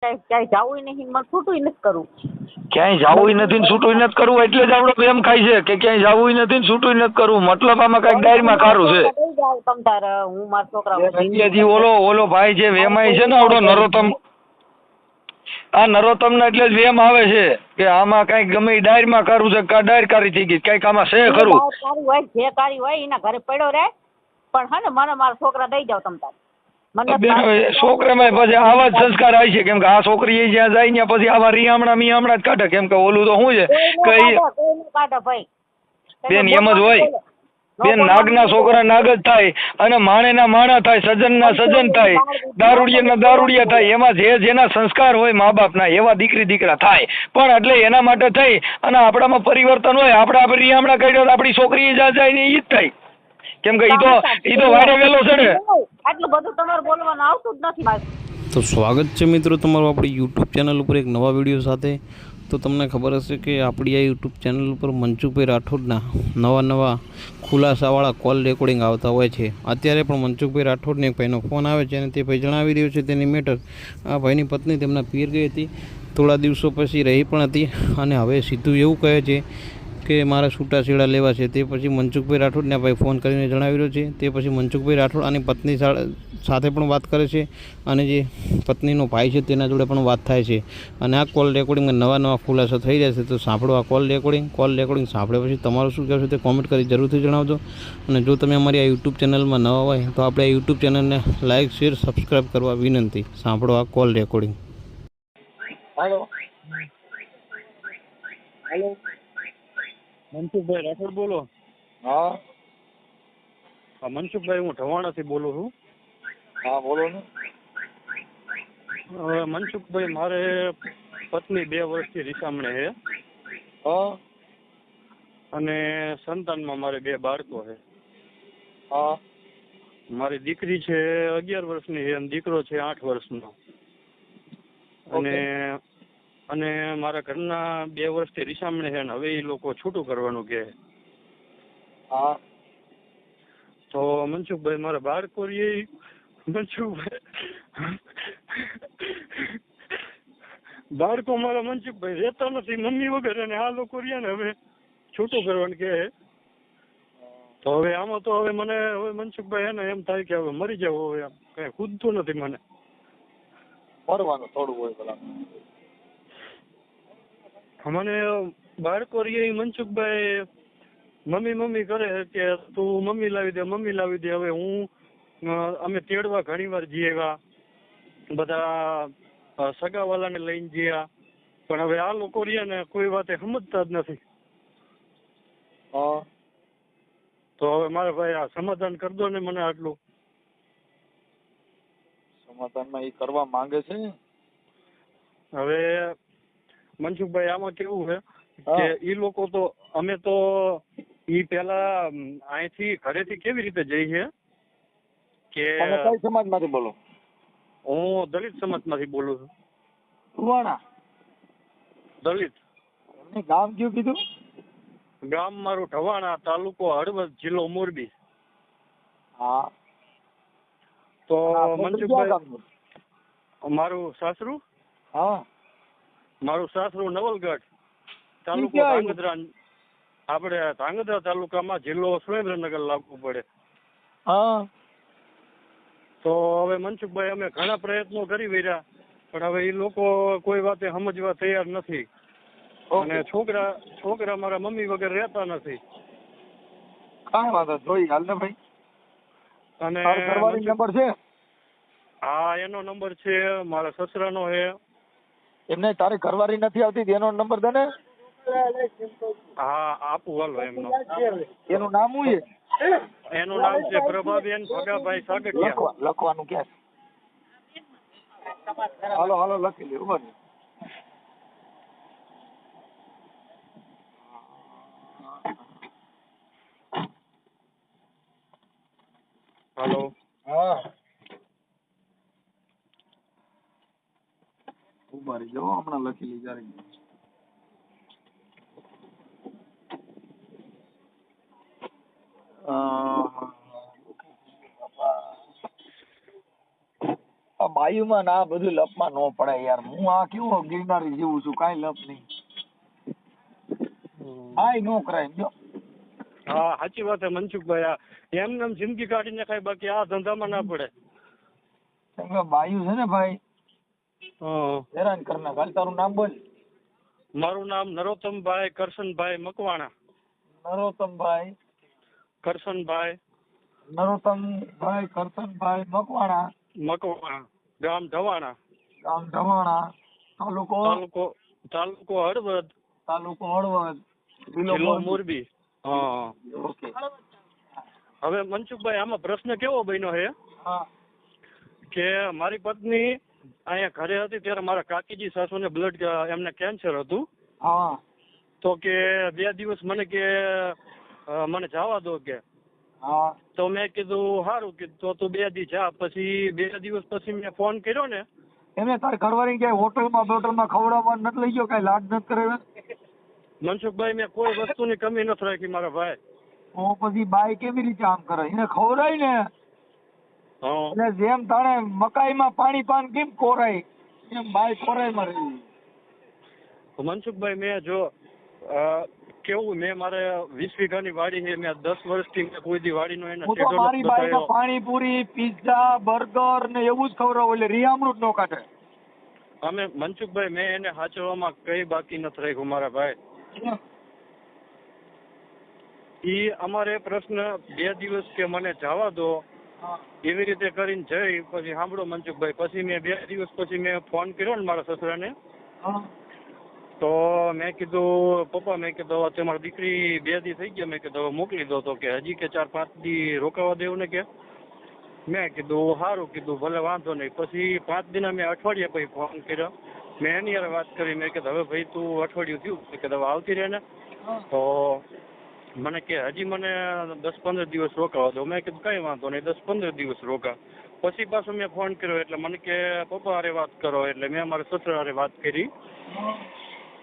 ક્યાંય જવું નહીં, મને છૂટું નથી કરવું. ક્યાંય જવું નથી ને છૂટું નથી કરવું એટલે જ આપણો પ્રેમ ખાય છે કે ક્યાંય જવું નથી ને છૂટું નથી કરવું. મતલબ આમાં કઈક ડાયરીમાં ખારું છે. તમ તાર હું મારા છોકરા હજી ઓલો ભાઈ જે વેમાય છે ને આવડો નરોત્તમ, આ નરોત્તમ ને એટલે જ વેમ આવે છે કે આમાં કઈક ગમે એ ડાયરીમાં ખારું છે, ડાયરકારી થઈ ગઈ, કઈક આમાં છે ખરું. હોય જે કારી હોય એના ઘરે પડ્યો રહે, પણ હે ને મને મારા છોકરા દઈ જાવ તમ તાર. છોકરામાં પછી આવા જ સંસ્કાર આવે છે, કેમ કે આ છોકરી જ્યાં જાય ત્યાં પછી આવા રિયામણા જ કાઢે, કેમ કે ઓલું તો શું છે કે બેન એમ જ હોય બેન, નાગના છોકરા નાગ જ થાય અને માણેના માણા થાય, સજનના સજન થાય, દારૂડિયાના દારૂડિયા થાય. એમાં જેના સંસ્કાર હોય મા બાપના એવા દીકરી દીકરા થાય. પણ એટલે એના માટે થઈ અને આપણામાં પરિવર્તન હોય, આપણે રિયામણા કાઢ્યો તો આપણી છોકરી જ્યાં જાય ને એ જ થાય, કેમ કે ઈ તો વાડે વેલો છે ને. આટલું બધું તમારે બોલવાનું આવતું જ નથી. તો સ્વાગત છે મિત્રો તમારું આપણી યુટ્યુબ ચેનલ ઉપર એક નવા વિડીયો સાથે. તો તમને ખબર હશે કે આપણી આ યુટ્યુબ ચેનલ ઉપર મનસુખભાઈ રાઠોડના નવા ખુલાસાવાળા કોલ રેકોર્ડિંગ આવતા હોય છે. અત્યારે પણ મનસુખભાઈ રાઠોડને એક ભાઈનો ફોન આવે છે અને તે ભાઈ જણાવી રહ્યો છે તેની મેટર. આ ભાઈની પત્ની તેમના પિયર ગઈ હતી, થોડા દિવસો પછી રહી પણ હતી અને હવે સીધું એવું કહે છે કે મારા છૂટાછેડા લેવા છે. તે પછી મનસુખભાઈ રાઠોડને ભાઈ ફોન કરીને જણાવી રહ્યો છે. તે પછી મનસુખભાઈ રાઠોડ આની પત્ની સાથે પણ વાત કરે છે અને જે પત્નીનો ભાઈ છે તેના જોડે પણ વાત થાય છે અને આ કોલ રેકોર્ડિંગમાં નવા ખુલાસા થઈ રહ્યા છે. તો સાંભળો આ કોલ રેકોર્ડિંગ સાંભળ્યા પછી તમારું શું કહેવું છે તે કોમેન્ટ કરી જરૂરથી જણાવજો. અને જો તમે અમારી આ યુટ્યુબ ચેનલમાં નવા હોય તો આપણે આ યુટ્યુબ ચેનલને લાઇક શેર સબસ્ક્રાઈબ કરવા વિનંતી. સાંભળો આ call recording. Hello hello, Mansukhbhai Rathod બોલો? હા મનસુખભાઈ, હું ઢવાણાથી બોલું છું. હા બોલો ને. મનસુખભાઈ, મારે પત્ની 2 વર્ષથી રીસામણે છે હા અને સંતાનમાં મારે 2 બાળકો છે. હા મારી દીકરી છે 11 વર્ષની છે અને દીકરો છે 8 વર્ષનો. અને મારા ઘરના 2 વર્ષથી રીસામણે છે ને હવે એ લોકો છૂટું કરવાનું કહે. હા તો મનસુખભાઈ, મારા બાળકો મનસુખભાઈ બાળકો મારા મનસુખભાઈ રહેતા નથી મમ્મી વગર, અને આ લોકો રહ્યા ને હવે છૂટું કરવાનું કહે. તો હવે આમાં તો હવે મને હવે મનસુખભાઈ એને એમ થાય કે હવે મરી જવું, હવે કઈ ખુદતું નથી મને. મરવાનું થોડું હોય પેલા મને બાળકો રે મનસુખભાઈ મમ્મી કરે કે તું મમ્મી લાવી દે. હવે અમે તેડવા ઘણી વાર જઈએ, બધા સગાવાલાને લઈને ગયા, પણ હવે આ લોકો રહ્યા ને કોઈ વાતે સમજતા જ નથી. તો હવે મારા ભાઈ આ સમાધાન કરી દો ને મને આટલું. સમાધાનમાં એ કરવા માંગે છે. હવે મનસુખભાઈ, આમાં કેવું છે કે ઈ લોકો તો અમે તો ઈ પેલા અહીંથી ઘરેથી કેવી રીતે જઈએ કે કઈ સમાજમાંથી બોલો? હું દલિત સમાજમાંથી બોલું છું. રુવાણા દલિત. એમને ગામ કયું કીધું? ગામ મારું ઢવાણા, તાલુકો હળવદ, જિલ્લો મોરબી. હા. તો મનસુખભાઈ, મારું સાસરું? હા. મારું સાસરું નવલગઢ, તાલુકો ધાંગધ્રા. આપણે ધાંગધ્રા તાલુકામાં, જિલ્લો સુરેન્દ્રનગર લાગુ પડે. હા. તો હવે મનસુખભાઈ, અમે ઘણા પ્રયત્નો કરી રહ્યા, પણ હવે એ લોકો કોઈ વાતે સમજવા તૈયાર નથી. અને છોકરા મારા મમ્મી વગર રહેતા નથી. કાંઈ વાંધો જોઈ હાલ ને ભાઈ. અને નંબર છે? હા, એનો નંબર છે, મારા સસરાનો છે. એમને તારી ઘરવાળી નથી આવતી એનો નંબર દે ને. હા, આપું હાલો એમનો. એનું નામ શું છે? એનું નામ છે પ્રભાબેન ભગાભાઈ સાગઠિયા. લખવાનું ક્યાં? હાલો લખી લે. ઉભા હાલો. હા, ઉભા રહી જાઓ, હમણાં લખી લઈ જયારે. બાયુમાં ના બધું લપમાં ન પડાય યાર. હું આ કેવો ગિરનારી જીવું છું, કાંઈ લપ નહીં. આય નો કરાય જો. હા સાચી વાત છે મનસુખભાઈ. આ એમને એમ જિંદગી કાઢીને ખાય, બાકી આ ધંધામાં ના પડે. કેમ કે બાયુ છે ને ભાઈ, હા. હેરાન કરી નાખે. હાલ તારું નામ બોલ. મારું નામ નરોત્તમભાઈ કરશનભાઈ મકવાણા. નરોત્તમભાઈ કરશનભાઈ કરશનભાઈ મકવાણા, મકવાણા, ગામ ઢવાણા, ગામ ઢવાણા, તાલુકો હળવદ, હળવદ, જિલ્લો મોરબી. હા. ઓકે. હવે મનસુખભાઈ આમાં પ્રશ્ન કેવો બન્યો છે હા કે મારી પત્ની અહીંયા ઘરે હતી ત્યારે મારા કાકીજી સાસુને બ્લડ એમને કેન્સર હતું. હા તો કે 2 દિવસ મને કે મને જવા દો કે. હા તો મેં કીધું સારું કીધું તો તું 2 દી જા. પછી 2 દિવસ પછી મેં ફોન કર્યો ને. એમને તારી ઘરવાળી ક્યાંય હોટલમાં ખવડાવવા નથી લઈ ગયો, કઈ લાડ નથી કરાવ્યો? મનસુખભાઈ મેં કોઈ વસ્તુની કમી નથી રાખી મારા ભાઈ. તો પછી બાઈ કેવી રીતે આમ કરે? એને ખવડાય ને હા. એટલે જેમ તાણે મકાઈમાં પાણી પાન કેમ કોરાય એમ બાઈ કોરાયમાં રહી. મનસુખભાઈ મેં જો કેવું, મેં મારે 20 વીઘાની વાડી છે. મેં 10 વર્ષથી મેં કોઈ દી વાડીનો એને હું તો ટેડો મારી નથી બાઈને બતાવ્યો. પાણીપુરી, પિઝા, બર્ગર ને એવું જ ખવડાવું, એટલે રીયામૃત નો કાઢે. અમે મનસુખભાઈ મેં એને સાચવવામાં કઈ બાકી નથી રાખ્યું મારા ભાઈ. ઈ અમારે પ્રશ્ન 2 દિવસ કે મને જવા દો એવી રીતે કરીને જઈ. પછી સાંભળો મનસુખભાઈ, પછી મેં 2 દિવસ પછી મેં ફોન કર્યો ને મારા સસરાને. તો મેં કીધું પપ્પા, મેં કીધું હવે તમારી દીકરી 2 દી થઈ ગયા, મેં કીધું હવે મોકલી દો. તો કે હજી કે 4-5 દી રોકાવા દેવું ને કે. મેં કીધું સારું, કીધું ભલે વાંધો નહીં. પછી 5 દિના મેં અઠવાડિયા પછી ફોન કર્યો. મેં એની યાર વાત કરી. મેં કીધું હવે ભાઈ તું અઠવાડિયું થયું, મેં કીધું હવે આવતી રહે ને. તો મને કે હજી મને 10-15 દિવસ રોકાવા દો. મેં કીધું કઈ વાંધો નહીં, 10-15 દિવસ રોકા. પછી પાછો મેં ફોન કર્યો એટલે મને કે પપ્પા હારે વાત કરો. એટલે મેં મારા સસરા હારે વાત કરી.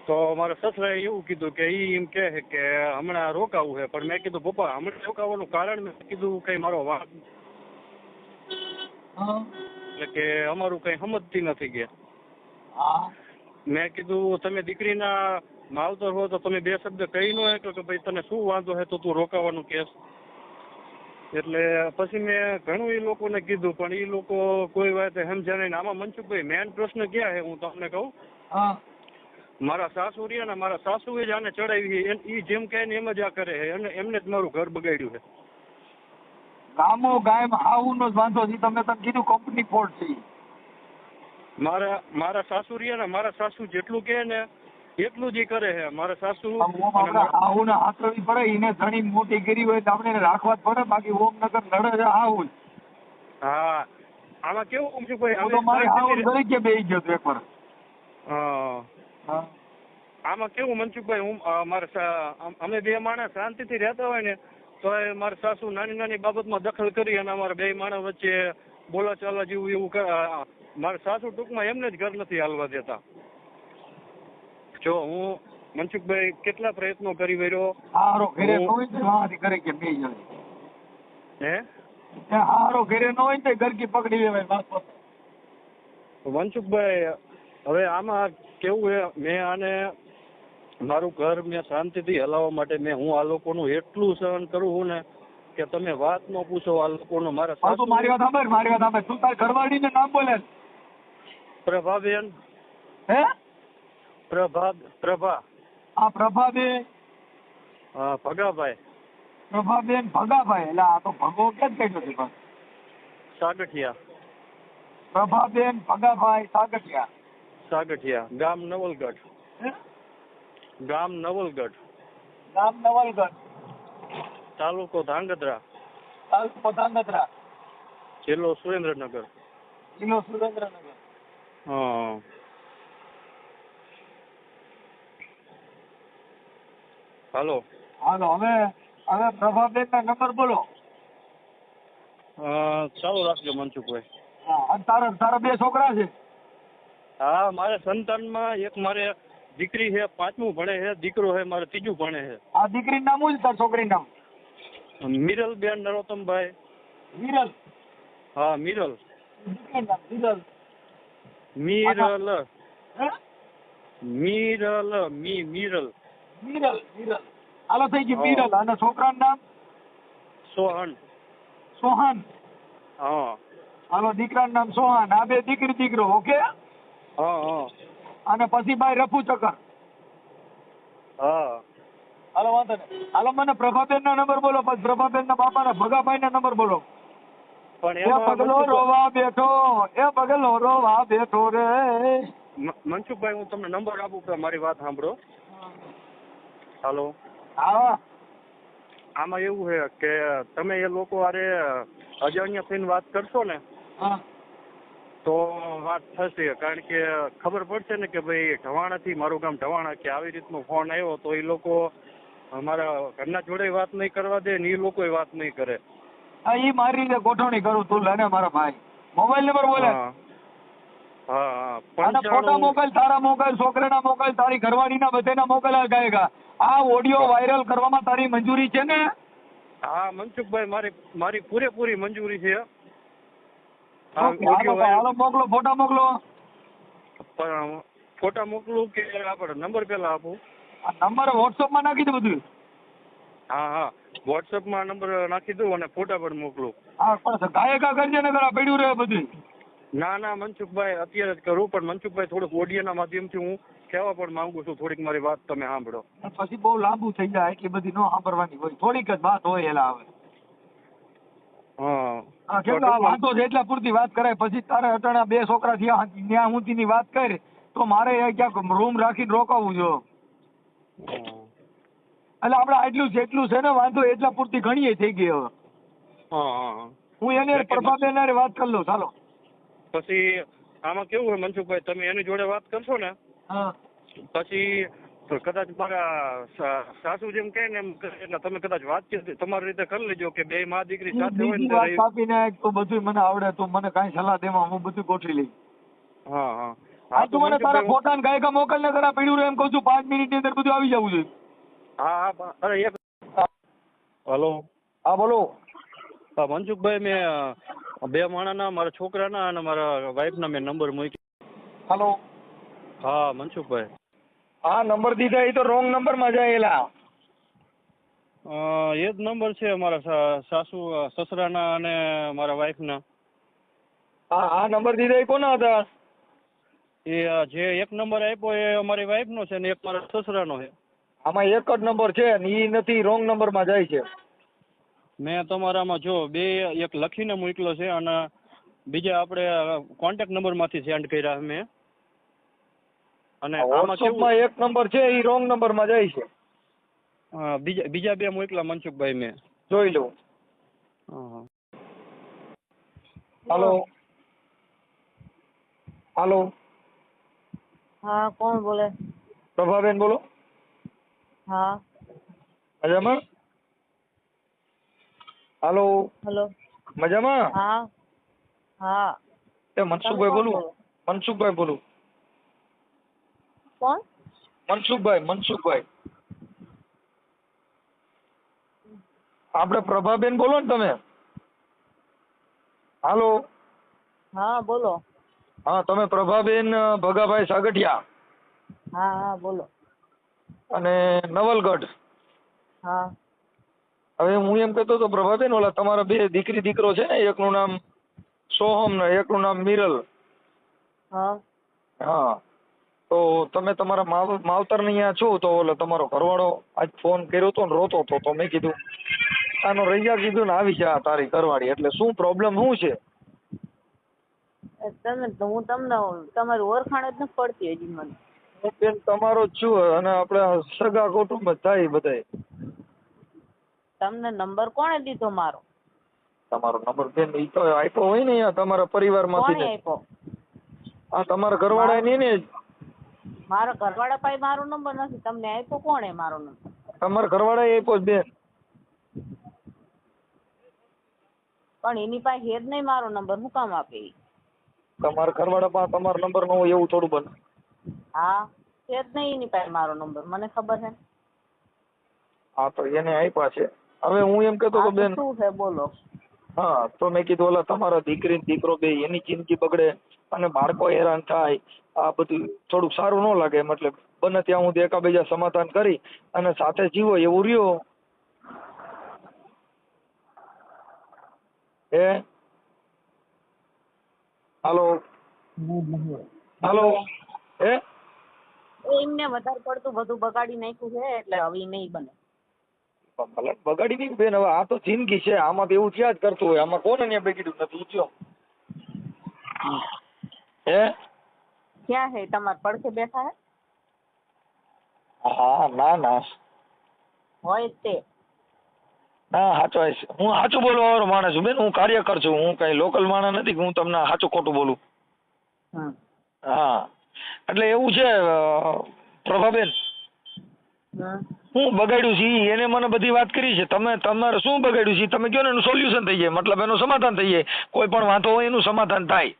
તો મારા સસરાએ એવું કીધું કે ઈ એમ કહે છે કે હમણાં રોકાવું છે. પણ મેં કીધું પપ્પા હમણાં રોકાવાનું કારણ મેં કીધું કઈ મારો વાંક એટલે કે અમારું કઈ સમજતી નથી કે. મેં કીધું તમે દીકરીના માવતર હો તો તમે 2 શબ્દ કહી ન શકો કે ભાઈ તને શું વાંધો છે તો તું રોકાવાનું કેસ. એટલે પછી મેં ઘણું એ લોકોને કીધું પણ એ લોકો કોઈ વાત સમજ્યા નહીં. આમાં મનસુખભાઈ મેન પ્રશ્ન ક્યાં છે હું તમને કહું. મારા સાસુ રહ્યા ને, મારા સાસુએ જ આને ચડાવી. એ જેમ કહે ને એમ જ આ કરે છે. અને એમને જ મારું ઘર બગાડ્યું છે. ગામો ગામ આવું નો જ વાંધો છે. તમે કીધું કંપની ફોલ્ટ છે. મારા સાસુ રહ્યા ને, મારા સાસુ જેટલું કહે ને એટલું જ કરે છે. મારા સાસુ આવું ને હાથવી પડે. એને ઘણી મોટી કરી હોય તો આપણે રાખવા જ પડે. બાકી ઓમનગર લડે છે આવું. હા આમાં કેવું મનસુખભાઈ, તો મારી આવું તરીકે બેસી ગયો તો એકવાર. આમાં કેવું મનસુખભાઈ, હું અમે 2 માણસ શાંતિથી રહેતા હોય ને તો મારા સાસુ નાની નાની બાબતમાં દખલ કરી અને અમારા 2 માણસ વચ્ચે બોલા ચાલા જેવું એવું મારા સાસુ ટૂંકમાં એમને જ ઘર નથી હાલવા દેતા. જો હું મનસુખભાઈ કેટલા પ્રયત્નો કરી વર્યો. હારો ઘરે ન હોય તો વાંથી કરે કે બે જણ હે હારો ઘરે ન હોય તો ઘરકી પકડી લેવાય. મનસુખભાઈ હવે આમાં કેવું છે, મેં આને મારું ઘર મેં શાંતિથી હલાવવા માટે હું આ લોકોનું એટલું સહન કરું છું ને કે તમે વાત ન પૂછો. આ લોકોનું મારી વાત સાંભળ. તું તાર ઘરવાળી ને નામ બોલે. પ્રભાબેન. હે પ્રભા. આ પ્રભાબેન. હા ભગાભાઈ. પ્રભાબેન ભગાભાઈ. એટલે આ તો ભગો કેમ કહી છે? સાગઠિયા. પ્રભાબેન ભગાભાઈ સાગઠિયા. ગામ નવલગઢ. ગામ નવલગઢ. તાલુકો ધાંગધ્રા. જિલ્લો સુરેન્દ્રનગર. હા. હાલો. હવે પ્રભાબેન ના નંબર બોલો. ચાલુ રાખજો મનસુખભાઈ. તારા 2 છોકરા છે? હા મારે સંતાનમાં એક મારે દીકરી છે, 5મું ભણે છે. દીકરો છે મારે 3જું ભણે છે. આ દીકરીનું નામ શું છે? તાર છોકરીનું નામ? મિરલબેન નરોત્તમભાઈ. મિરલ. હા મિરલ. દીકરીનું નામ મિરલ. મીરલ હે? મીરલ મીરલ મીરલ મીરલ હાલો થઈ ગઈ હા. મીરલ. અને છોકરાનું નામ સોહન. સોહાન. હા હાલો દીકરાનું નામ સોહાન. આ બે દીકરી દીકરો. ઓકે. હા હા અને પછી ભાઈ રફુ ચક્કર. હા હાલો વાંધો નહીં. હાલો મને પ્રભાબેન ના નંબર બોલો. પછી પ્રભાબેન ના બાપાના ભગાભાઈ ના નંબર બોલો. પણ એ એમાં પગલો રોવા બેઠો, એ પગલો રોવા બેઠો રે. મનસુખભાઈ હું તમને નંબર આપું તો મારી વાત સાંભળો. હાલો. હા આમાં એવું છે કે તમે એ લોકો હારે અજાણ્યા થઈને વાત કરશો ને હા તો વાત થશે, કારણ કે ખબર પડશે ને કે ભાઈ ઢવાણાથી, મારું ગામ ઢવાણા, કે આવી રીતનો ફોન આવ્યો તો એ લોકો અમારા ઘરના જોડે વાત નહીં કરવા દે ને એ લોકો વાત નહીં કરે. હા ઈ મારી રીતે ગોઠવણી કરું. તું લઈને મારા ભાઈ મોબાઈલ નંબર બોલે. હા હા હા અને ફોટા 95 મોબાઈલ, તારા મોબાઈલ, છોકરાના મોબાઈલ, તારી ઘરવાળીના બધાના મોબાઈલ ગાયગા. આ ઓડિયો વાયરલ કરવામાં તારી મંજૂરી છે ને? હા મનસુખભાઈ, મારી પૂરેપૂરી મંજૂરી છે. હાલો મોકલો, ફોટા મોકલો. પણ ફોટા મોકલું કે આપણે નંબર પેલા આપું? આ નંબર WhatsApp માં નાખી દે બધું. હા હા વોટ્સઅપમાં નંબર નાખી દઉં અને ફોટા પણ મોકલું. હા પણ ગાયકા કરજે ને કરા પડ્યું રહે બધું. ના ના મનસુખભાઈ અત્યારે જ કરું, પણ મનસુખભાઈ થોડુંક ઓડિયોના માધ્યમથી હું કહેવા પણ માંગુ છું, થોડીક મારી વાત તમે સાંભળો. પછી બહુ લાંબુ થઈ જાય, એટલી બધી ન સાંભળવાની હોય, થોડીક જ વાત હોય એલા આવે. હા હા કેટલા આ વાતો છે એટલા પૂરતી વાત કરાય. પછી તારે અટાણા બે છોકરા થયા, ત્યાં હુંતીની વાત કરી તો મારે ક્યાંક રૂમ રાખીને રોકાવું જો. એટલે આપણે આટલું જેટલું છે ને વાંધો એટલા પૂરતી ઘણી થઈ ગઈ હવે. હા હું એને પ્રભાબેન હારે વાત કરી લઉં. ચાલો. પછી આમાં કેવું હોય મનસુખભાઈ, તમે એની જોડે વાત કરશો ને હા પછી કદાચ મારા સાસુ જેમ કહે ને એમ એટલે તમે કદાચ વાતચીત તમારી રીતે કરી લેજો કે બે મા દીકરી સાથે હોય બીજી ને વાત ત્યારે. કાપી નાખ તો બધું મને આવડે. તો મને કાંઈ સલાહ દેવા, હું બધું ગોઠવી લઈ. હા હા હા તું મને તારા મનસુખભાઈ ફોટા ને ગાયકા મોકલ ને કરા પડ્યું રહે એમ કહું છું. 5 મિનિટની અંદર બધું આવી જવું જોઈએ. હા હા અરે એક હલો. હા બોલો. હા મનસુખભાઈ, મેં બે માણાના, મારા છોકરાના અને મારા વાઈફના મેં નંબર મૂકી. હાલો. હા મનસુખભાઈ. હા નંબર દીધા એ તો રોંગ નંબર માં જાયેલા. એ જ નંબર છે મારા સાસુ સસરાના અને મારા વાઈફના. હા આ નંબર દીધા એ કોના હતા? એ જે એક નંબર આપ્યો એ અમારી વાઈફનો છે ને એક મારા સસરાનો છે. આમાં એક જ નંબર છે ને ઈ નથી, રોંગ નંબર માં જાય છે. મેં તમારામાં જો બે એક લખીને મોકલો છે અને બીજા આપણે કોન્ટેક્ટ નંબરમાંથી સેન્ડ કર્યા મેં. અને આમાં WhatsApp કેવું માં એક નંબર છે ઈ રોંગ નંબર માં જાય છે. બીજા બે મોકલા મનસુખભાઈ મેં. જોઈ લઉં. હાલો. હાલો. હા કોણ બોલે? પ્રભાબેન બોલો. હા મજામાં? હાલો. હેલો. મજામાં? હા હા. એ મનસુખભાઈ કોણ બોલું. બોલો? મનસુખભાઈ બોલું. કોણ? મનસુખભાઈ. આપણે પ્રભાબેન બોલો ને તમે. હાલો. હા બોલો. હા તમે પ્રભાબેન ભગાભાઈ સાગઠિયા હા હા બોલો. અને નવલગઢ. હા હવે હું એમ કહેતો હતો પ્રભાબેન, ઓલા તમારા બે દીકરી દીકરો છે ને, એકનું નામ સોહમ ને એકનું નામ મિરલ. હા હા તો તમે તમારા માવતર ને અહીંયા છો તો ઓલો તમારો ઘરવાળો આજ ફોન કર્યો હતો ને રોતો હતો, તો મેં કીધું આનો રૈયા કીધું ને આવી જા તારી ઘરવાળી, એટલે શું પ્રોબ્લેમ શું છે? તમે હું તમને તમારી ઓળખાણ જ નથી પડતી હજી મને. હું બેન તમારો જ છું અને આપણે સગા કુટુંબ જ થાય બધાય. તમને નંબર કોણે દીધો મારો? તમારો નંબર બેન ઈ તો આપ્યો હોય ને અહીંયા તમારા પરિવારમાંથી કોણે ને. આપ્યો? હા તમારા ઘરવાળા નહીં ને? મારો ઘરવાળા પાસે મારો નંબર નથી. તમને આપ્યો કોણે મારો નંબર? તમારા ઘરવાળાએ આપ્યો જ બેન. પણ એની પાસે હેર નહીં મારો નંબર, હું કામ આપે ઈ? તમારા ઘરવાળા પાસે તમારો નંબર ન હોય એવું થોડું બને. હા હેર નહીં એની પાસે મારો નંબર, મને ખબર છે. હા તો એને આપ્યા છે. હવે હું એમ કહેતો હા તો તો બેન, શું છે બોલો. હા તો મેં કીધું ઓલા તમારા દીકરી ને દીકરો બે એની જિંદગી બગડે અને બાળકો હેરાન થાય, આ બધું થોડુંક સારું ન લાગે, મતલબ બને ત્યાં હું એકાબીજા સમાધાન કરી અને સાથે જીવો એવું રહ્યો. હાલો હાલો એમને વધારે પડતું બધું બગાડી નાખ્યું છે એટલે હવે નહીં બને. ભલે બગાડી નહીં બેન, હવે આ તો જિંદગી છે, આમાં તો એવું થયા જ કરતું હોય, આમાં કોને ત્યાં બગડ્યું નથી ઈચ્છો. ક્યાં હે તમારે પડખે બેઠા હે? હા ના ના હોય તે ના સાચો હું સાચું બોલવા વાળો માણસ છું બેન, હું કાર્યકર છું, હું કઈ લોકલ માણસ નથી કે હું તમને સાચું ખોટું બોલું. હા એટલે એવું છે પ્રભાબેન, હું બગાડ્યું છે એને મને બધી વાત કરી છે. તમારે શું બગાડ્યું છે તમે કહો ને, એનું સોલ્યુશન થઈ જાય, મતલબ એનું સમાધાન થઈ જાય. કોઈ પણ વાંધો હોય એનું સમાધાન થાય.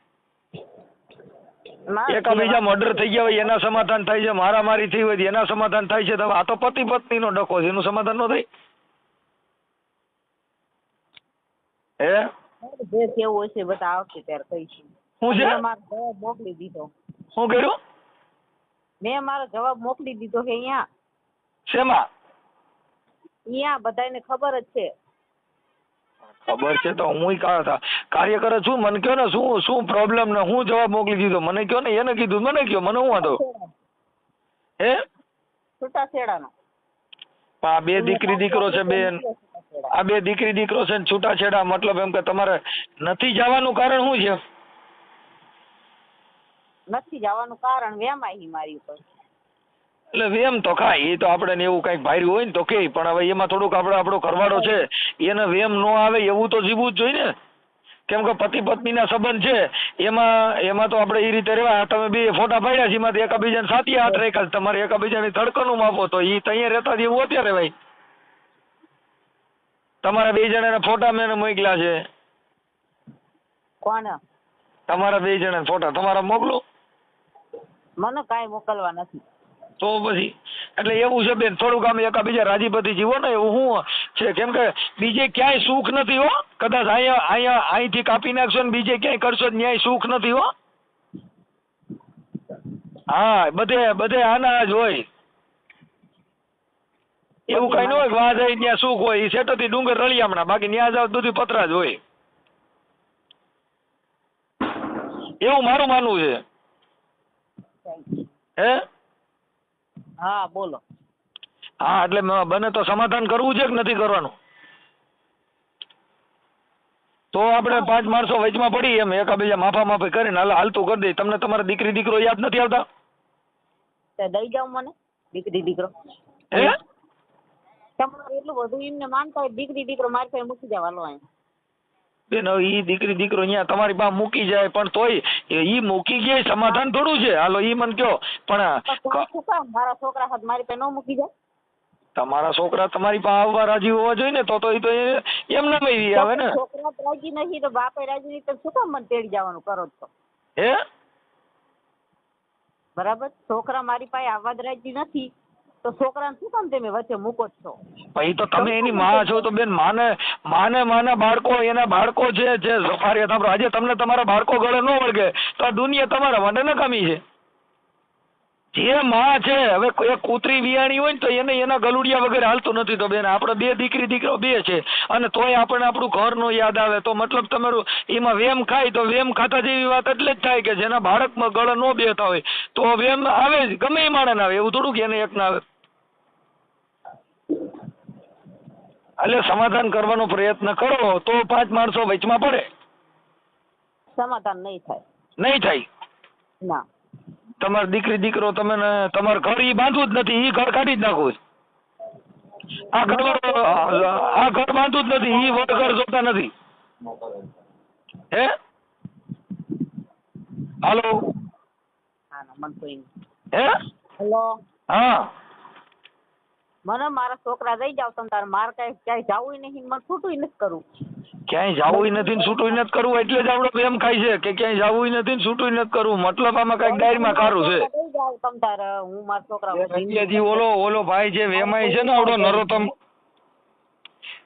એકાબીજા મર્ડર થઈ ગયા હોય એના સમાધાન થાય છે, મારામારી થઈ હોય એના સમાધાન થાય છે. આ તો પતિ પત્ની નો ડખો છે, એનું સમાધાન ન થાય. જે કેવું હશે બધા આવશે ત્યારે કહીશું. શું છે? મારો જવાબ મોકલી દીધો. શું કર્યું? મેં મારો જવાબ મોકલી દીધો છે. અહીંયા શેમાં? અહીંયા બધાને ખબર જ છે. ખબર છે તો હું કાર્યકર છું, મને કયો ને શું પ્રોબ્લેમ ને હું જવાબ મોકલી દીધો, મને કયો ને, એને કીધું મને કયો, મને હું વાંધો. છૂટાછેડાનો આ બે દીકરી દીકરો છે બેન, આ બે દીકરી દીકરો છે ને છૂટાછેડા, મતલબ એમ કે તમારે નથી જવાનું કારણ શું છે? નથી જવાનું કારણ વેમાઈ મારી ઉપર. એટલે વેમ તો ખાય એ તો આપણે એવું કઈક ભાર્યું હોય ને તો કે, પણ હવે એમાં થોડુંક આપણો કરવાડો છે એને વેમ ન આવે એવું તો જીવવું જ જોઈએ ને. કેમ કે પતિ પત્નીના સંબંધ છે એમાં તો આપણે એ રીતે રહેવા. તમે બે ફોટા પાડ્યા છે એમાંથી એકાબીજાને સાથી હાથ રાખ્યા, તમારે એકાબીજાની ધડકનું માપો તો એ ત્યાં રહેતા એવું અત્યારે ભાઈ તમારા બે જણાના ફોટા મેં મોકલ્યા છે. કોણ? તમારા બે જણા ફોટા તમારા મોકલો. મને કાંઈ મોકલવા નથી. તો પછી એટલે એવું છે બેન, થોડુંક આમ એકાબીજા રાજીપતિ જીવો ને એવું શું છે. કેમ કે બીજે ક્યાંય સુખ નથી હો, કદાચ અહીંથી કાપી નાખશો ને બીજે ક્યાંય કરશો ન્યાય સુખ નથી હો. હા બધે આના જ હોય, એવું કઈ ન હોય કે વાહ જાય ત્યાં સુખ હોય. એ સેટોથી ડુંગર રળિયામણા, બાકી ન્યા જાવ બધું પતરા જ હોય, એવું મારું માનવું છે. હા બોલો. હા એટલે બને તો સમાધાન કરવું છે કે નથી કરવાનું? તો આપણે 5 માણસો વચમાં પડી એમ એકાબીજા માફી કરીને હાલતું કરી દે. તમને તમારા દીકરી દીકરો યાદ નથી આવતા? દઈ જાવ મને દીકરી દીકરો. તમારે એટલું બધું એમને માનતા હોય દીકરી દીકરો મારી પાસે મૂકી જવાનો હોય બેન. ઈ દીકરી દીકરો અહીંયા તમારી પાસે મૂકી જાય પણ તોય ઈ મૂકી ગયા સમાધાન થોડું છે. હાલો ઈ મને કયો, પણ મારા છોકરા સાથે મારી પાસે ન મૂકી જાય. તમારા છોકરા તમારી પાસે આવવા રાજી હોવા જોઈએ ને, તો એ તો એમના માં આવે ને. છોકરા રાજી નથી તો બાપે રાજી નહીં તો શું કામ મને તેડી જવાનું કરો છો? બરાબર, છોકરા મારી પાસે આવવા જ રાજી નથી તો છોકરાને શું કામ તમે વચ્ચે મૂકો છો? પછી તો તમે એની માં છો તો બેન, માને બાળકો, એના બાળકો છે જે સફારી હતા. આજે તમને તમારા બાળકો ગળે ન વળગે તો આ દુનિયા તમારા માટે નકામી છે. જે માં છે, હવે એક કૂતરી વિયાણી હોય ને તો એને એના ગલુડિયા વગેરે હાલતું નથી. તો બેન આપણે બે દીકરી દીકરો બે છે અને તોય આપણને આપણું ઘર નો યાદ આવે તો મતલબ તમારું એમાં વેમ ખાય તો વેમ ખાતા જેવી વાત એટલે જ થાય કે જેના બાળકમાં ગળે ન બેતા હોય તો વેમ આવે જ, ગમે એ માણસ આવે, એવું થોડું કે એને એક ના આવે. એટલે સમાધાન કરવાનો પ્રયત્ન કરો તો 5 માણસો વચમાં પડે. સમાધાન નહીં થાય. નહીં થાય ના. તમારી દીકરી દીકરો તમે તમારું ઘર ઈ બાંધવું જ નથી, ઈ ઘર કાઢી જ નાખવું. આ ઘર બાંધવું જ નથી, ઈ ઘર જોતા નથી. હાલો હેલો. હા મને મારા છોકરા દઈ જાવ તમે તારે મારે ક્યાંય જવું નહીં, મને છૂટું નથી કરવું. ક્યાંય જવું નથી ને છૂટું નથી કરવું એટલે જ આપડે એમ ખાય છે કે ક્યાંય જવું નથી ને છૂટું નથી કરવું. મતલબ આમાં કઈક ડાયરીમાં કારું છે. દઈ જાવ તમે તારે, હું મારા છોકરા ઓલો ભાઈ જે વેમાય છે ને આવડો નરોત્તમ,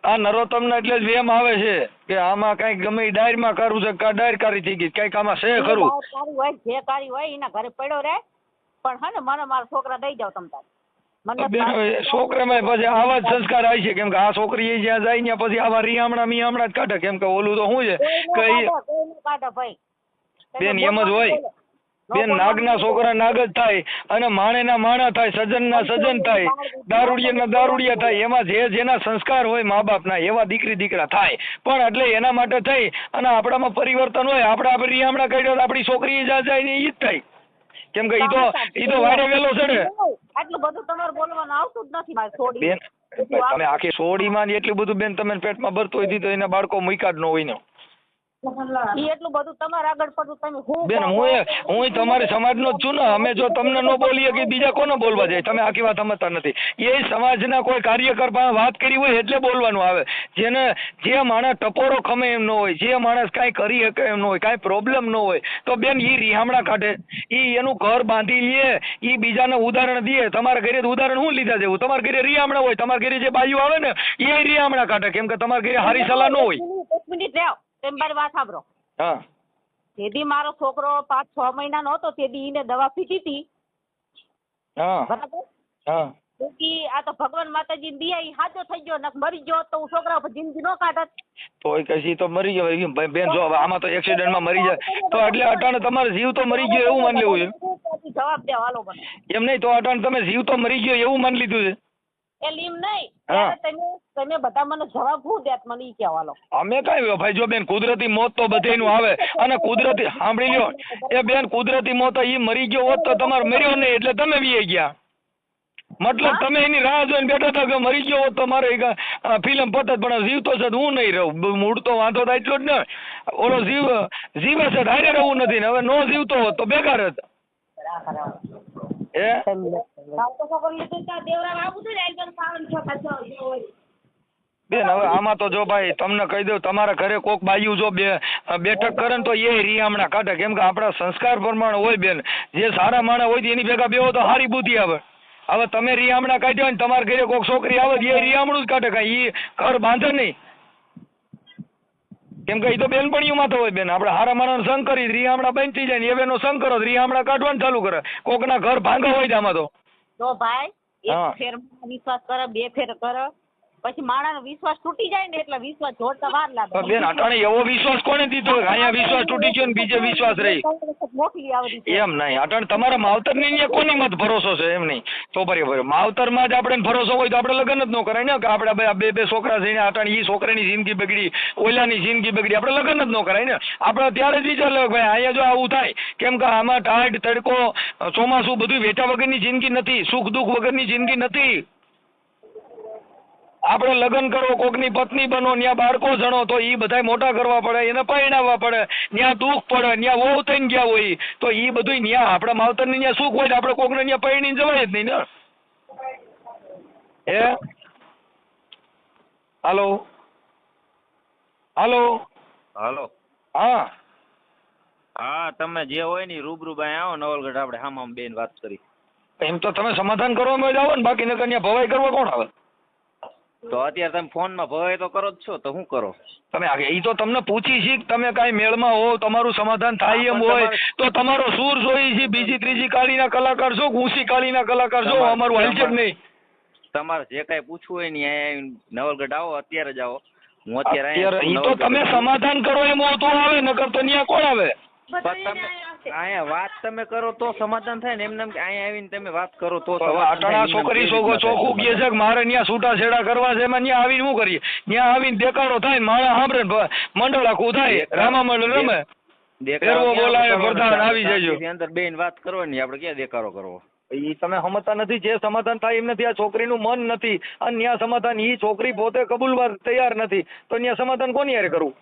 આ નરોત્તમને એટલે જ વેમ આવે છે કે આમાં કઈક ગમે ઈ ડાયરમાં કરવું છે કા ડાયરકારી થઈ ગઈ કઈક આમાં છે ખરું. કારી હોય જે કારી હોય એના ઘરે પડ્યો રહે પણ હે ને મને મારા છોકરા દઈ જાવ તમ તાર. મને બેન હવે છોકરામાં પછી આવા જ સંસ્કાર આવે છે કેમ કે આ છોકરી જ્યાં જાય ત્યાં પછી આવા રિયામણા મિયામણા જ કાઢે કેમ કે ઓલું તો શું છે કે કાઢો ભાઈ. બેન એમ જ હોય બેન નાગના છોકરા નાગ જ થાય અને માણેના માણા થાય સજનના સજન થાય દારૂડિયાના દારૂડિયા થાય એમાં જે જેના સંસ્કાર હોય મા બાપના એવા દીકરી દીકરા થાય પણ એટલે એના માટે થઈ અને આપણામાં પરિવર્તન હોય આપણે રિયામણા કાઢ્યો તો આપણી છોકરી જ્યાં જાય ને એ જ થાય કેમ કે ઈ તો વાડે વેલો ચડે. આટલું બધું તમારે બોલવાનું આવતું જ નથી મારે છોડી બેન તમે આખી સોડીમાં એટલું બધું બેન તમે પેટમાં ભરતો હોય તો એના બાળકો મૂક્યા જ ન હોય ને એટલું બધું તમારે આગળ પડતું તમે બેન હું તમારી સમાજનો જ છું ને અમે જો તમને ન બોલીએ કે બીજા કોને બોલવા જાય તમે આખી વાત સમજતા નથી. એ સમાજના કોઈ કાર્યકર પાસે વાત કરી હોય એટલે બોલવાનું આવે જેને જે માણસ ટપોરો ખમે એમ ન હોય જે માણસ કાંઈ કરી શકે એમ ન હોય કાંઈ પ્રોબ્લેમ ન હોય તો બેન ઈ રિહામણા કાઢે ઈ એનું ઘર બાંધી લે ઈ બીજાને ઉદાહરણ દે. તમારા ઘરે ઉદાહરણ શું લીધા જેવું તમારા ઘરે રિહામણા હોય તમારા ઘરે જે બાયું આવે ને એ રિહામણા કાઢે કેમ કે તમારા ઘરે હારી સલાહ ન હોય. 1 મિનિટ રહ્યો તેમ મારી વાત સાંભળો. હા તેથી મારો છોકરો 5-6 મહિનાનો હતો તેથી એને દવા પીધી હતી. હા બરાબર. હા આ તો ભગવાન માતાજી દિયા ઈ હાજો થઈ ગયો નક મરી ગયો તો હું છોકરા ઉપર જિંદગી નો કાઢત. તોય કશી તો મરી ગયો બેન જો આમાં તો એક્સિડન્ટમાં મરી જાય તો એટલે અટાણે તમારે જીવ તો મરી ગયો એવું માની લેવું છે. જવાબ દે હાલો મને. એમ નહીં તો અટાણે તમે જીવ તો મરી ગયો એવું માની લીધું છે. એ લીમ નહીં ત્યારે તમે બધા મને જવાબ શું દેત મને ઈ કહેવા લો. અમે કઈ ભાઈ જો બેન કુદરતી મોત તો બધેનું આવે અને કુદરતી સાંભળી લ્યો એ બેન કુદરતી મોત ઈ મરી ગયો હોત તો તમારે મર્યો નહીં એટલે તમે વી ગયા મતલબ તમે એની રાહ જોઈને બેઠા હતા કે મરી ગયો હોત તો મારે ફિલ્મ પતત પણ જીવ તો છે હું નહીં રહું મૂળ તો વાંધો થાય એટલો જ ને ઓલો જીવે છે હારે રહેવું નથી ને હવે નો જીવતો હોત તો બેકાર જ. બેન હવે આમાં તો જો ભાઈ તમને કહી દઉં તમારા ઘરે કોક બાયું જો બેઠક કરે ને તો એ રિયામણા કાઢે કેમ કે આપણા સંસ્કાર પ્રમાણે હોય બેન જે સારા માણસ હોય એની ભેગા બેહો તો સારી બુદ્ધિ આવે. હવે તમે રિયામણા કાઢ્યો ને તમારા ઘરે કોક છોકરી આવે એ રિયામણું જ કાઢે કાંઈ એ ઘર બાંધે નહીં કેમ કે એ તો બેનપણીઓમાં તો હોય બેન આપણે હારા માણસ સંગ કરી રિયામણા બંધ થઈ જાય ને એનો સંગ કરો રિયામણા કાઢવાનું ચાલુ કરે કોકના ઘર ભાંગા હોય આમાં તો ભાઈ એક ફેર વિશ્વાસ કરે 2 ફેર કરે પછી માણસનો વિશ્વાસ તૂટી જાય ને એટલે વિશ્વાસ જોડતા વાર લાગે. બેન અટાણે એવો વિશ્વાસ કોને દીધો અહીંયા વિશ્વાસ તૂટી ગયો ને બીજે વિશ્વાસ રહી એમ નહીં અટાણે તમારા માવતરની અહીંયા કોની મત ભરોસો છે એમ નહીં તો બરાબર માવતરમાં જ આપણે ભરોસો હોય તો આપણે લગ્ન જ ન કરાય ને કે આપણે બે છોકરા થઈને અટાણે એ છોકરાની જિંદગી બગડી ઓલાની જિંદગી બગડી આપણે લગ્ન જ ન કરાય ને આપણે ત્યારે જ વિચાર લે ભાઈ અહીંયા જો આવું થાય કેમ કે આમાં ટાઢ તડકો ચોમાસું બધું વેઠા વગરની જિંદગી નથી સુખ દુઃખ વગરની જિંદગી નથી. આપણે લગ્ન કરો કોકની પત્ની બનો ત્યાં બાળકો જણો તો એ બધા મોટા કરવા પડે એને પરણાવવા પડે ત્યાં દુઃખ પડે ત્યાં વહુ થઈને ગયા હોય તો એ બધું ત્યાં આપણા માવતરની ત્યાં સુખ હોય આપણે કોકને ત્યાં પરણીને જવાય જ નહીં ને. હાલો હાલો હાલો હા હા તમે જે હોય ને રૂબરૂ બાય આવો નવલગઢ આપણે હામાં બેન વાત કરી એમ તો તમે સમાધાન કરવામાં જ આવો ને બાકી નકર ત્યાં ભવાઈ કરવા કોણ આવે. તો અત્યારે તમે ફોનમાં ભવાઈ તો કરો જ છો તો શું કરો તમે એ તો તમને પૂછી છે તમે કાંઈ મેળમાં હો તમારું સમાધાન થાય એમ હોય તો તમારો સૂર જોઈ છે બીજી ત્રીજી કાળીના કલાકાર છો ઊંચી કાળીના કલાકાર છો અમારું હલચક નહીં. તમારે જે કાંઈ પૂછવું હોય ને અહીંયા નવલગઢ આવો અત્યારે જ આવો હું અત્યારે એ તો તમે સમાધાન કરો એમ તો આવે નકર તો ત્યાં કોણ આવે. તમે અહીંયા વાત તમે કરો તો સમાધાન થાય ને એમને અહીંયા આવીને તમે વાત કરો તો અટાણા છોકરી ચોખ્ખું કહે છે કે મારે ત્યાં છૂટા છેડા કરવા છે એમાં ત્યાં આવીને શું કરીએ ત્યાં આવીને દેખાડો થાય માણસ સાંભળે મંડળ આખું થાય રામા મંડળ રમે દેખાડો બોલાય પ્રધાન આવી જજો અંદર બેન વાત કરવાની આપણે ક્યાં દેખાડો કરવો એ તમે સમજતા નથી જે સમાધાન થાય એમ નથી આ છોકરીનું મન નથી અને ત્યાં સમાધાન એ છોકરી પોતે કબૂલવા તૈયાર નથી તો ત્યાં સમાધાન કોની હારે કરવું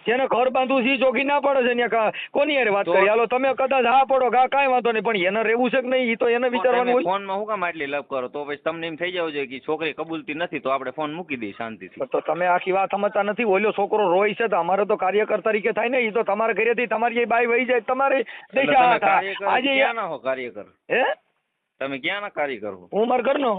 જેને ઘર બાંધવું છે ચોખી ના પડે છે ત્યાં કોની હારે વાત કરી હાલો તમે કદાચ હા પડો કાંઈ વાંધો નહીં પણ એને રહેવું છે કે નહીં એ તો એને વિચારવાનું હોય. ફોનમાં હું કામ આટલી લપ કરો તો પછી તમને એમ થઈ જવું જોઈએ કે છોકરી કબૂલતી નથી તો આપણે ફોન મૂકી દઈએ શાંતિથી. તો તમે આખી વાત સમજતા નથી ઓલો છોકરો રોય છે તો અમારે તો કાર્યકર તરીકે થાય ને એ તો તમારા ઘરેથી તમારી બાઈ વહી જાય તમારે આજે ક્યાં ના હો કાર્યકર હે તમે ક્યાં ના કાર્યકર હો હું મારા ઘરનો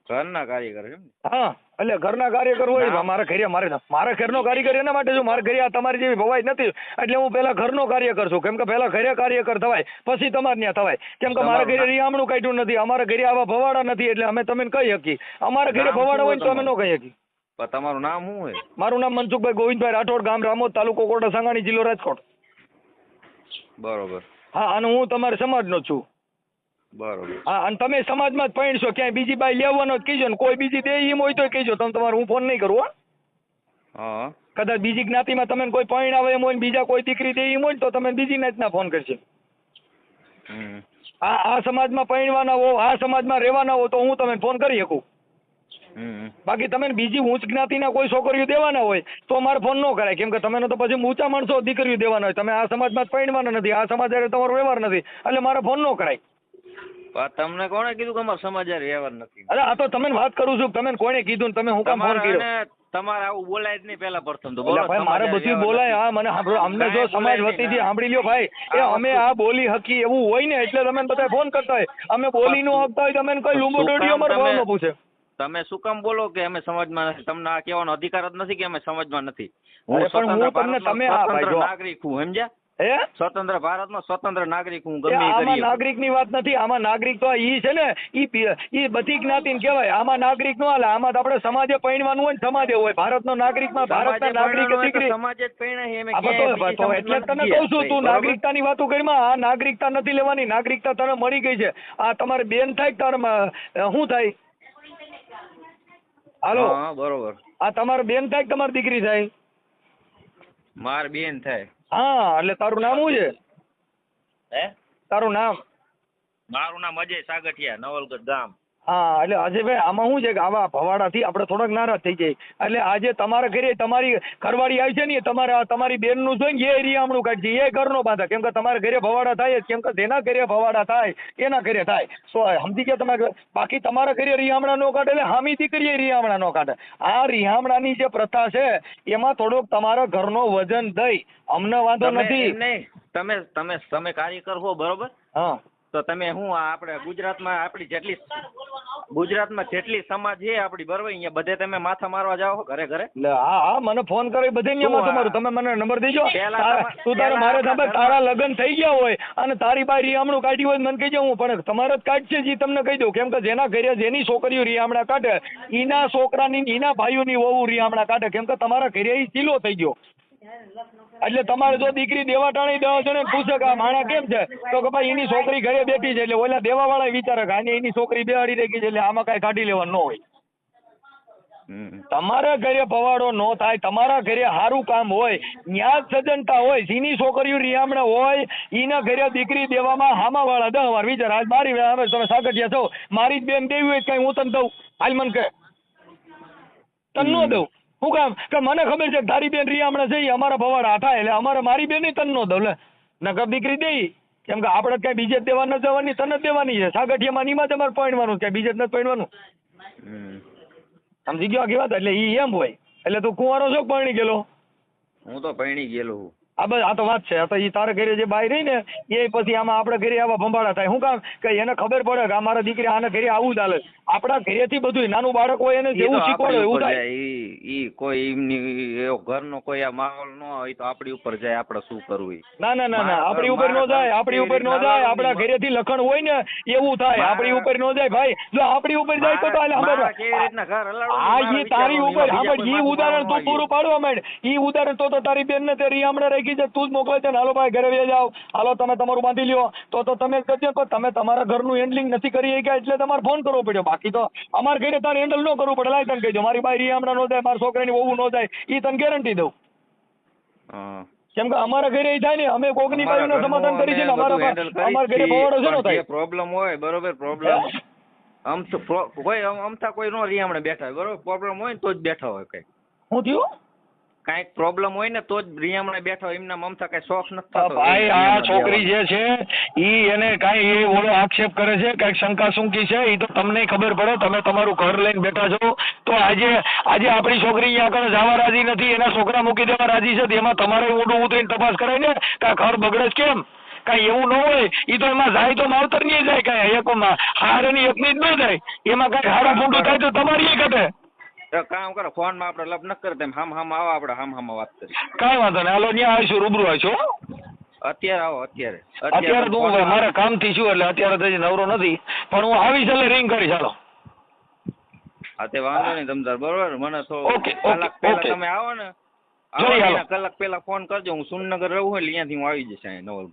ઘરના કારીગર એમ ને? હા એટલે ઘરના કારીગર હોય નામ? મારા ઘરે મારા ઘરનો કારીગર એના માટે છું મારા ઘરે આ તમારી જેવી ભવાઈ નથી એટલે હું પેલા ઘરનો કાર્યકર છું કેમ કે પેલા ઘરે કાર્યકર થવાય પછી તમારે ત્યાં થવાય કેમ કે મારા ઘરે રીહામણું કાઢ્યું નથી અમારા ઘરે આવા ભવાડા નથી એટલે અમે તમને કહી શકીએ અમારા ઘરે નામ શું ભવાડા હોય હોય તો અમે ન કહી શકીએ પણ તમારું નામ શું હોય? મારું નામ મનસુખભાઈ ગોવિંદભાઈ રાઠોડ ગામ રામોદ તાલુકો કોટા સાંગાણી જિલ્લો રાજકોટ બરોબર હા અને હું તમારા સમાજનો જ છું બરોબર. હા અને તમે સમાજમાં જ પૈણશો ક્યાંય બીજી બાઈ લેવાનો જ કહીજો ને કોઈ બીજી દે એમ હોય તો કહીજો તમે તમારે હું ફોન નહીં કરું હો હા કદાચ બીજી જ્ઞાતિમાં તમે કોઈ પૈણાવે એમ હોય ને બીજા કોઈ દીકરી દે એમ હોય ને તો તમે બીજી જ્ઞાતિના ફોન કરશે હમ. આ સમાજમાં પૈણવાના હો આ સમાજમાં રહેવાના હો તો હું તમે ફોન કરી શકું હમ. બાકી તમે બીજી ઊંચ જ્ઞાતિના કોઈ છોકરીઓ દેવાના હોય તો મારે ફોન ન કરાય કેમ કે તમે તો પછી ઊંચા માણસો દીકરીઓ દેવાના હોય તમે આ સમાજમાં જ પૈણવાના નથી આ સમાજ હારે તમારો વ્યવહાર નથી એટલે મારે ફોન ન કરાય પણ તમને કોણે કીધું કે અમારા સમાજ હારે વ્યવહાર નથી? અરે આ તો તમે વાત કરું છું તમે કોણે કીધું ને તમે હું કામ ફોન કર્યો તમારે આવું બોલાય જ નહીં પેલા પ્રથમ તો એટલે બોલો. ભાઈ મારે બધું બોલાય હા મને સાંભળો અમને જો સમાજ વતીથી સાંભળી લ્યો ભાઈ એ અમે આ બોલી હકી એવું હોય ને એટલે તમે બધા ફોન કરતા હોય અમે બોલી નું આપતા હોય તમે કઈ લુંબો ડોડીઓ અમારે ફોન ન પૂછે તમે શું કામ બોલો કે અમે સમાજમાં નથી? તમને આ કહેવાનો અધિકાર જ નથી કે અમે સમાજમાં નથી. હું અરે પણ હું સ્વતંત્ર તમને ભારતનો તમે આ ભાઈ સ્વતંત્ર જો નાગરિક હું સમજ્યા? હે સ્વતંત્ર ભારતનો સ્વતંત્ર નાગરિક હું એ ગમે એ આમાં કરી શકું. નાગરિકની વાત નથી આમાં નાગરિક તો ઈ છે ને ઈ બધી જ્ઞાતિને કહેવાય આમાં નાગરિક નો હાલે આમાં તો આપણે સમાજે પૈણવાનું હોય ને સમાજે હોય ભારતનો નાગરિકમાં ભારતના નાગરિક દીકરી સમાજે જ પૈણાય એમ આ તો એટલે જ તને કહું છું તું નાગરિકતાની વાતો કરીમાં આ નાગરિકતા નથી લેવાની નાગરિકતા તને મળી ગઈ છે આ તમારે બેન થાય તારમાં શું થાય હાલો હા બરોબર. આ તમારે બેન થાય કે તમારી દીકરી થાય માર બેન થાય. હા એટલે તારું નામ શું છે હે? તારું નામ મારું નામ અજય સાગઠિયા, નવલગઢ ગામ. હા એટલે અજયભાઈ આમાં શું છે કે આવા ભવાડાથી આપણે થોડાક નારાજ થઈ જાય એટલે આજે તમારા ઘરે તમારી ઘરવાળી આવી છે ને તમારી બેનનું જોઈને એ રિયામણું કાઢશે એ ઘરનો બાંધા કેમ કે તમારા ઘરે ભવાડા થાય જ કેમ કે જેના ઘરે ભવાડા થાય એના ઘરે થાય સમજી ગયા તમારે બાકી તમારા ઘરે રિયામણા ન કાઢે એટલે હામી દીકરીએ રિયામણા ન કાઢે આ રિયામણાની જે પ્રથા છે એમાં થોડોક તમારા ઘરનો વજન દઈ અમને વાંધો નથી તમે કાર્યકર હો બરોબર હા તો તમે હું આપણે ગુજરાતમાં જેટલી સમાજ છે આપણી બરોબર અહીંયા બધે તમે માથા મારવા જાઓ ઘરે ઘરે? એટલે હા મને ફોન કરી બધે તમારું તમે મને નંબર દેજો તું તારે મારે તારા લગ્ન થઈ ગયા હોય અને તારી બાઈ રિયામણું કાઢ્યું હોય મને કહેજો હું પણ તમારે જ કાઢશે જ તમને કહી દઉં કેમ કે જેના ઘરે જેની છોકરીઓ રિયામણા કાઢે એના છોકરાની એના ભાઈઓની વહુ રિયામણા કાઢે કેમ કે તમારા ઘરે એ ચીલો થઈ ગયો એટલે તમારે જો દીકરી દેવા ટાણી 10 જણે પૂછે કે આ માણા કેમ છે તો કે ભાઈ એની છોકરી ઘરે બેઠી છે એટલે ઓલા દેવા વાળા વિચારે કે આને એની છોકરી બેહાડી રાખી છે એટલે આમાં કઈ કાઢી લેવાનું ન હોય. તમારા ઘરે ભવાડો ન થાય તમારા ઘરે સારું કામ હોય ન્યા સજ્જનતા હોય જેની છોકરીઓ રિયામણા હોય એના ઘરે દીકરી દેવામાં હામા વાળા 10 વાર વિચાર આજ મારી હવે તમે સાગઠિયા છો મારી જ બેન દેવી હોય કઈ હું તને દઉં હાલ મન કે તને ન દઉં શું કામ કે મને ખબર છે કે તારી બેન રિયામણા જઈએ અમારા ભવાડા થાય એટલે અમારે મારી બેન તને ન દઉં લે નકર દીકરી દઈ કેમ કે આપણે કઈ બીજે જ દેવા ન જવાની તને જ દેવાની છે સાગઠિયામાં નીમાં તમારે પૈણવાનું કે બીજે જ નથી પૈણવાનું સમજી ગયો આખી વાત એટલે ઈ એમ હોય એટલે તું કુંવારો છો પૈણી ગયેલો? હું તો પૈણી ગયેલો હું. આ બસ આ તો વાત છે આ તો ઈ તારા ઘરે જે બાઈ રહી ને એ પછી આમાં આપણે ઘરે આવા ભંભાળા થાય શું કામ કે એને ખબર પડે કે અમારા દીકરી આના ઘરે આવું ચાલે આપણા ઘરેથી બધું નાનું બાળક હોય એને જેવું શીખવાડે એવું થાય ઈ કોઈ એમની એવો ઘરનો કોઈ આ માહોલ ન હોય તો આપણી ઉપર જાય આપણે શું કરવું? ના આપણી ઉપર નો જાય આપણા ઘરેથી લખણ હોય ને એવું થાય આપણી ઉપર નો જાય ભાઈ જો આપણી ઉપર જાય તો તારી ઉપર ઈ ઉદાહરણ તું પૂરું પાડવા માંડ ઈ ઉદાહરણ તો તારી બેન ને તે રિયામણે રાખી છે તું જ મોકલે છે ને હાલો ભાઈ ઘરે જાઓ હાલો તમે તમારું બાંધી લ્યો તો તમે કરજો કે તમે તમારા ઘરનું હેન્ડલિંગ નથી કરી શક્યા એટલે તમારે ફોન કરવો પડ્યો બાકી તો અમારા ઘરે તારે હેન્ડલ ન કરવું પડે લાય તને કહેજો મારી બાઈ રિયામણા નો જાય મારા છોકરાની વહુ નો જાય ઈ તને ગેરંટી દઉં કેમ કે અમારા ઘરે થાય ને અમે કોકની બાઈનું સમાધાન કરી છે ને અમારા ઘરે ભવાડો છે ને થાય પ્રોબ્લેમ હોય બરોબર પ્રોબ્લેમ અમથા કોઈ નો રિયામણે બેઠા હોય બરોબર પ્રોબ્લેમ હોય ને તો જ બેઠા હોય કઈ શું થયું કાંઈક પ્રોબ્લેમ હોય ને તો જ રિયામણે બેઠા હોય એમના મમતા કઈ શોખ નથી થતો ભાઈ આ છોકરી જે છે ઈ એને કાંઈ એ ઓલો આક્ષેપ કરે છે કઈક શંકા શુંકી છે ઈ તો તમને ખબર પડે તમે તમારું ઘર લઈને બેઠા છો તો આજે આપણી છોકરી અહીંયા આગળ જવા રાજી નથી એના છોકરા મૂકી દેવા રાજી છે એમાં તમારે ઊંડું ઉતરીને તપાસ કરાય ને કે આ ઘર બગડે કેમ કાંઈ એવું ન હોય ઈ તો એમાં જાય તો માવતર ની જાય કાંઈ એકમાં હારની એકની જ ન જાય એમાં કાંઈ હારું ફૂંડું થાય તો તમારી ઘટે. તો કામ કરો ફોનમાં આપણે લપ ન કરતા એમ હામ આવો આપણે હામ વાત કરી. કાંઈ વાંધો નહીં હાલો ત્યાં આવીશું રૂબરૂ આવીશું હો. અત્યારે આવો અત્યારે અત્યારે તો હું મારા કામથી છું એટલે અત્યારે તો હજી નવરો નથી પણ હું આવીશ એટલે રિંગ કરીશ હાલો. હા તે વાંધો નહીં તમતાર બરોબર મને તો ઓકે, કલાક પહેલા ઓકે. તમે આવો ને જોઈએ હાલો. કલાક પહેલા ફોન કરજો હું સુરનગર રહું એટલે અહીંયાથી હું આવી જઈશ અહીંયા નવલગઢ.